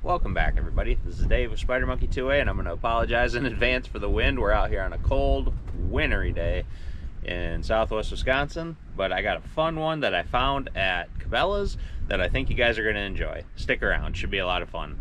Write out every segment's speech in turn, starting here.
Welcome back, everybody. This is Dave with Spider Monkey 2A, and I'm going to apologize in advance for the wind. We're out here on a cold, wintry day in southwest Wisconsin, but I got a fun one that I found at Cabela's that I think you guys are going to enjoy. Stick around. Should be a lot of fun.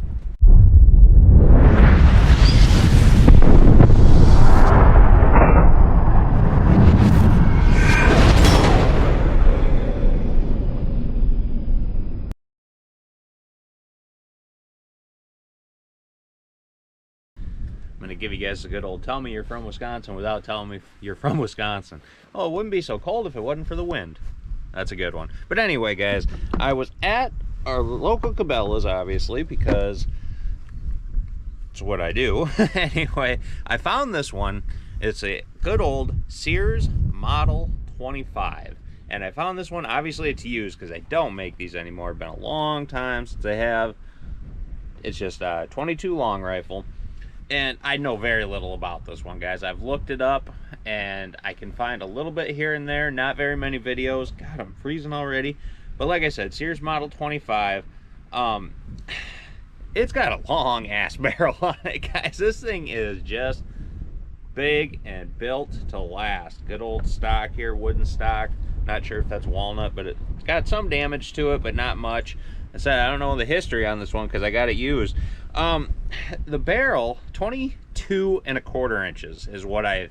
I'm going to give you guys a good old tell me you're from Wisconsin without telling me you're from Wisconsin. Oh, it wouldn't be so cold if it wasn't for the wind. That's a good one. But anyway, guys, I was at our local Cabela's, obviously, because it's what I do. Anyway, I found this one. It's a good old Sears Model 25. And I found this one, obviously it's used because I don't make these anymore. It's been a long time since I have. It's just a 22 long rifle. And I know very little about this one, guys. I've looked it up, and I can find a little bit here and there. Not very many videos. God, I'm freezing already. But like I said, Sears Model 25. It's got a long-ass barrel on it, guys. This thing is just big and built to last. Good old stock here, wooden stock. Not sure if that's walnut, but it's got some damage to it, but not much. I said I don't know the history on this one because I got it used. The barrel, 22 1/4 inches is what I've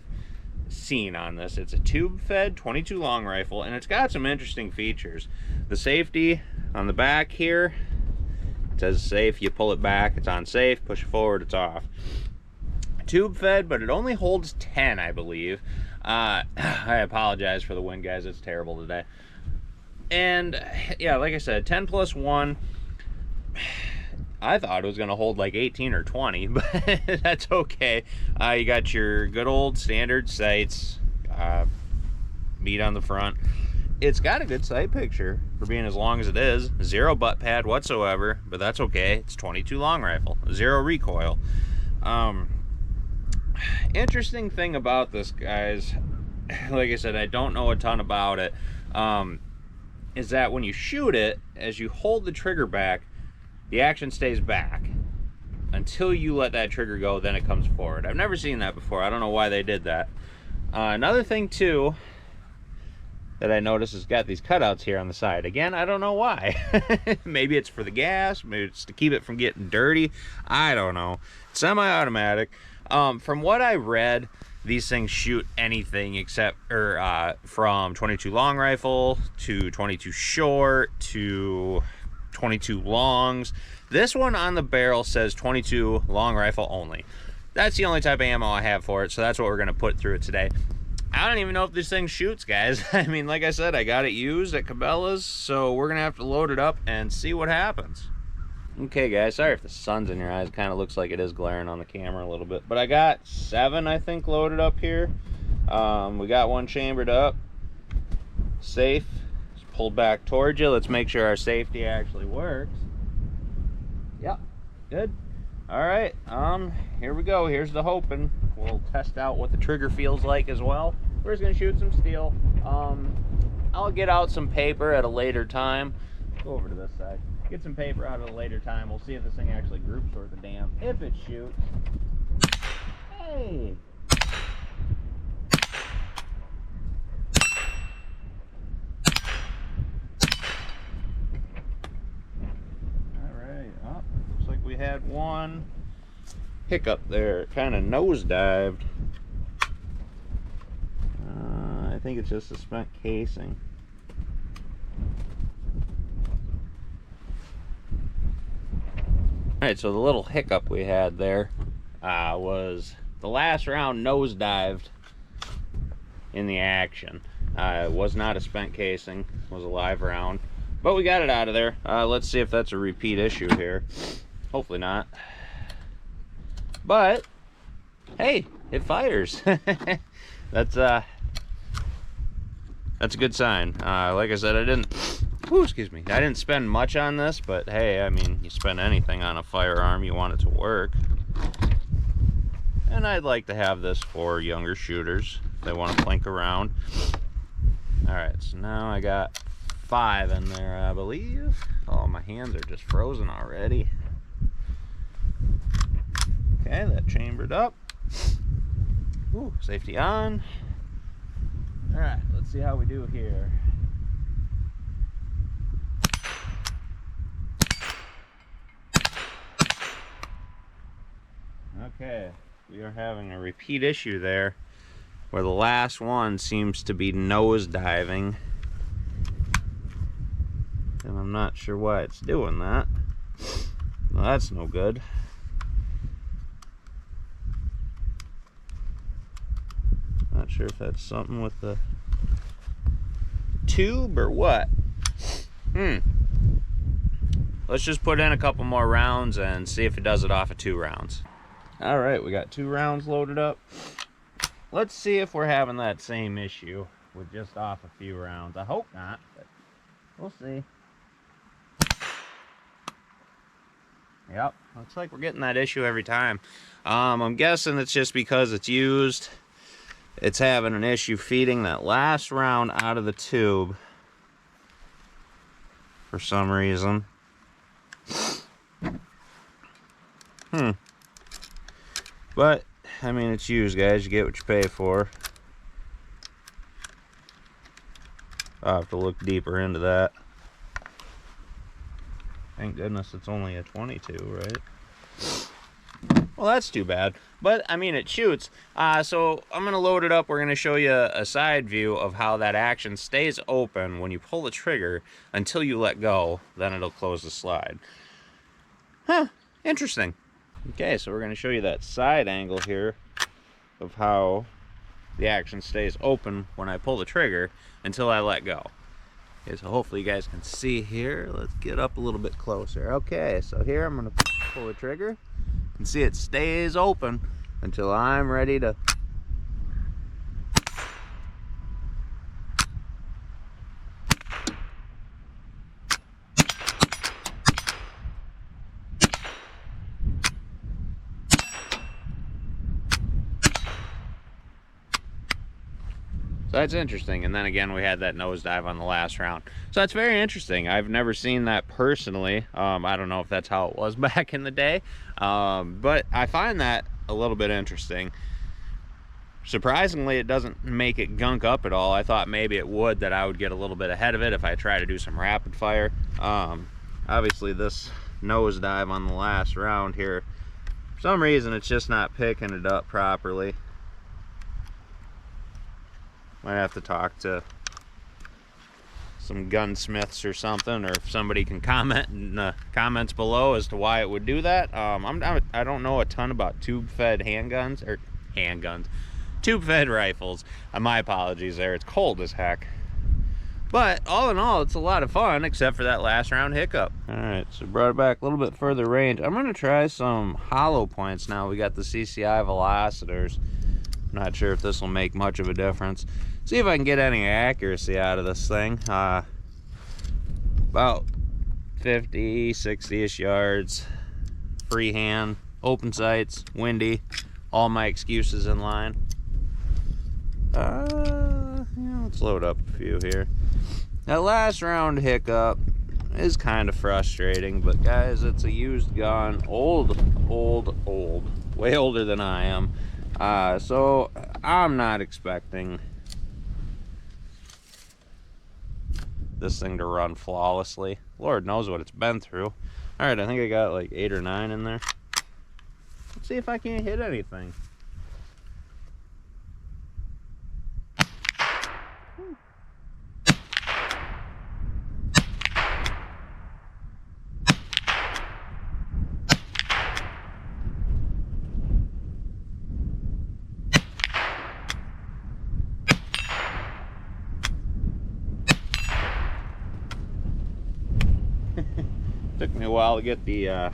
seen on this. It's a tube fed 22 long rifle, and it's got some interesting features. The safety on the back here, it says safe. You pull it back, it's on safe. Push it forward, it's off. Tube fed, but it only holds 10, I believe. I apologize for the wind, guys. It's terrible today. And yeah, like I said, 10 plus 1. I thought it was going to hold like 18 or 20, but that's okay. You got your good old standard sights, meat on the front. It's got a good sight picture for being as long as it is. Zero butt pad whatsoever, but that's okay. It's 22 long rifle, zero recoil. Interesting thing about this, guys, like I said, I don't know a ton about it, is that when you shoot it, as you hold the trigger back, the action stays back until you let that trigger go, then it comes forward. I've never seen that before. I don't know why they did that. Another thing too that I noticed is got these cutouts here on the side. Again, I don't know why. Maybe it's for the gas, maybe it's to keep it from getting dirty. I don't know. Semi-automatic. From what I read, these things shoot anything except from 22 long rifle to 22 short to 22 longs. This one on the barrel says 22 long rifle only. That's the only type of ammo I have for it, so that's what we're going to put through it today. I don't even know if this thing shoots, guys. I mean, like I said, I got it used at Cabela's, so we're going to have to load it up and see what happens. Okay, guys, sorry if the sun's in your eyes. Kind of looks like it is glaring on the camera a little bit. But I got 7, I think, loaded up here. We got one chambered up. Safe. Just pulled back towards you. Let's make sure our safety actually works. Yep, good. All right, here we go. Here's the hoping. We'll test out what the trigger feels like as well. We're just going to shoot some steel. I'll get out some paper at a later time. Go over to this side. Get some paper out at a later time. We'll see if this thing actually groups worth a damn. If it shoots. Hey! Alright, oh, looks like we had one hiccup there. It kind of nosedived. I think it's just a spent casing. Alright, so the little hiccup we had there was the last round nosedived in the action. It was not a spent casing, it was a live round. But we got it out of there. Let's see if that's a repeat issue here. Hopefully not. But, hey, it fires. That's a good sign. Like I said, I didn't spend much on this, but hey, I mean, you spend anything on a firearm, you want it to work. And I'd like to have this for younger shooters if they want to plink around. Alright, so now I got 5 in there, I believe. Oh, my hands are just frozen already. chambered up. Ooh, safety on. All right, let's see how we do here. Okay, we are having a repeat issue there where the last one seems to be nose diving. And I'm not sure why it's doing that. Well, that's no good. Not sure if that's something with the tube or what. Let's just put in a couple more rounds and see if it does it off of 2 rounds. All right, we got 2 rounds loaded up. Let's see if we're having that same issue with just off a few rounds. I hope not, but we'll see. Yep, looks like we're getting that issue every time. I'm guessing it's just because it's used. It's having an issue feeding that last round out of the tube for some reason. But, I mean, it's used, guys. You get what you pay for. I'll have to look deeper into that. Thank goodness it's only a 22, right? Well, that's too bad. But, I mean, it shoots. So, I'm going to load it up. We're going to show you a side view of how that action stays open when you pull the trigger until you let go. Then it'll close the slide. Huh. Interesting. Okay, so we're going to show you that side angle here of how the action stays open when I pull the trigger until I let go. Okay, so hopefully you guys can see here. Let's get up a little bit closer. Okay, so here I'm going to pull the trigger. You can see it stays open until I'm ready to So that's interesting. And then again, we had that nosedive on the last round. So that's very interesting. I've never seen that personally. I don't know if that's how it was back in the day. But I find that a little bit interesting. Surprisingly, it doesn't make it gunk up at all. I thought maybe it would, that I would get a little bit ahead of it if I try to do some rapid fire. Obviously, this nosedive on the last round here, for some reason, it's just not picking it up properly. Might have to talk to some gunsmiths or something, or if somebody can comment in the comments below as to why it would do that. I don't know a ton about tube-fed handguns, or tube-fed rifles. My apologies there. It's cold as heck. But all in all, it's a lot of fun, except for that last round hiccup. All right, so brought it back a little bit further range. I'm gonna try some hollow points now. We got the CCI velocitors. Not sure if this will make much of a difference. See if I can get any accuracy out of this thing. About 50, 60-ish yards. Freehand, open sights, windy. All my excuses in line. Yeah, let's load up a few here. That last round hiccup is kind of frustrating, but guys, it's a used gun. Old. Way older than I am. So I'm not expecting this thing to run flawlessly. Lord knows what it's been through. All right, I think I got like 8 or 9 in there. Let's see if I can't hit anything. Took me a while to get the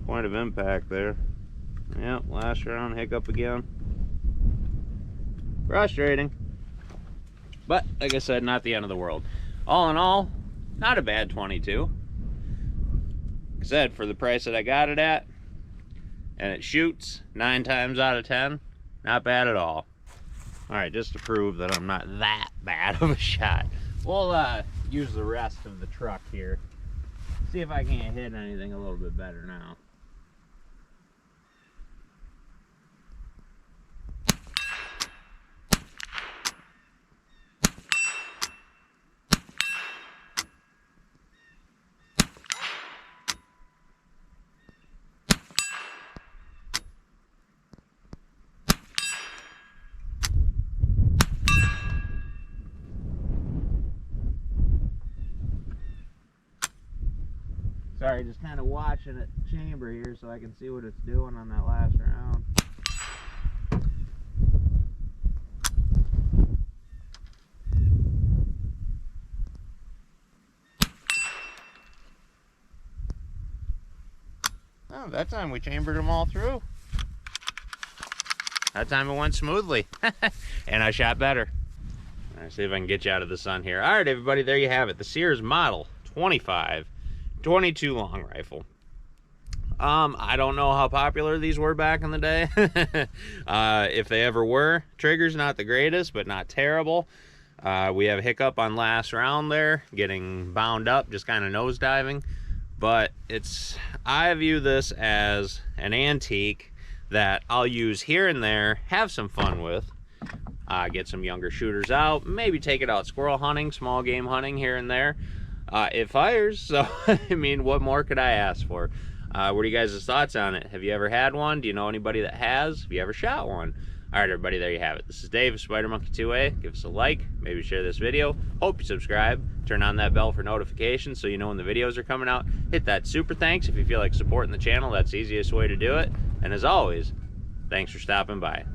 point of impact there. Yep, last round hiccup again. Frustrating. But, like I said, not the end of the world. All in all, not a bad 22. Like I said, for the price that I got it at, and it shoots 9 times out of 10, not bad at all. Alright, just to prove that I'm not that bad of a shot, we'll use the rest of the truck here. See if I can't hit anything a little bit better now. Sorry, just kind of watching it chamber here so I can see what it's doing on that last round. Oh, that time we chambered them all through. That time it went smoothly. And I shot better. All right, see if I can get you out of the sun here. All right, everybody, there you have it. The Sears Model 25 22 long rifle. I don't know how popular these were back in the day. If they ever were. Trigger's not the greatest, but not terrible. We have a hiccup on last round there, getting bound up, just kind of nosediving. But I view this as an antique that I'll use here and there, have some fun with, get some younger shooters out, maybe take it out squirrel hunting, small game hunting here and there. It fires, so I mean, what more could I ask for? What are you guys' thoughts on it? Have you ever had one? Do you know anybody that has? Have you ever shot one? All right, everybody, there you have it. This is Dave, Spider Monkey 2A. Give us a like, maybe share this video. Hope you subscribe. Turn on that bell for notifications so you know when the videos are coming out. Hit that super thanks if you feel like supporting the channel. That's the easiest way to do it. And as always, thanks for stopping by.